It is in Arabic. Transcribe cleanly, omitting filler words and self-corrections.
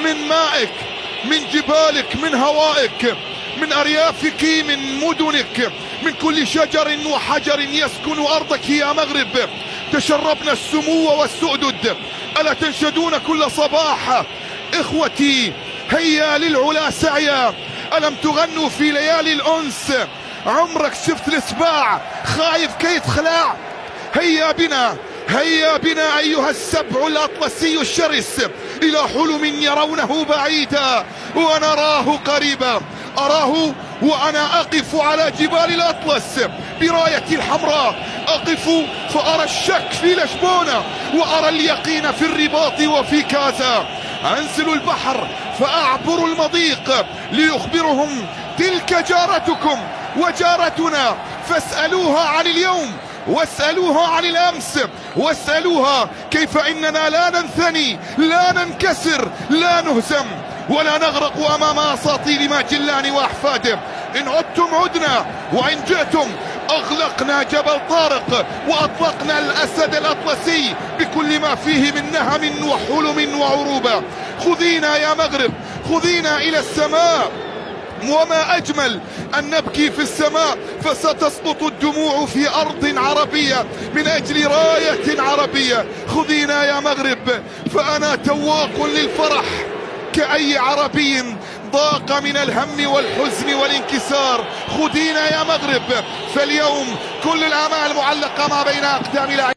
من مائك، من جبالك، من هوائك، من أريافك، من مدنك، من كل شجر وحجر يسكن أرضك يا مغرب. تشربنا السمو والسؤدد. ألا تنشدون كل صباح إخوتي هيا للعلا سعيا؟ ألم تغنوا في ليالي الأنس؟ عمرك شفت السباع خايف كي تخلع؟ هيا بنا، هيا بنا أيها السبع الأطلسي الشرس إلى حلم يرونه بعيدا ونراه قريبا. أراه وأنا أقف على جبال الأطلس برايتي الحمراء، أقف فأرى الشك في لشبونة وأرى اليقين في الرباط وفي كازا. أنزل البحر فأعبر المضيق ليخبرهم تلك جارتكم وجارتنا، فاسألوها عن اليوم واسألوها عن الأمس واسألوها كيف إننا لا ننثني، لا ننكسر، لا نهزم ولا نغرق أمام أساطيل ماجلان وأحفاده. إن عدتم عدنا وإن جئتم أغلقنا جبل طارق وأطلقنا الأسد الأطلسي بكل ما فيه من نهم وحلم وعروبة. خذينا يا مغرب، خذينا إلى السماء، وما أجمل أن نبكي في السماء فستسقط الدموع في أرض عربية من أجل راية عربية. خذينا يا مغرب، فأنا تواق للفرح كأي عربي ضاق من الهم والحزن والانكسار. خذينا يا مغرب، فاليوم كل الآمال معلقة ما بين أقدام لاعبين.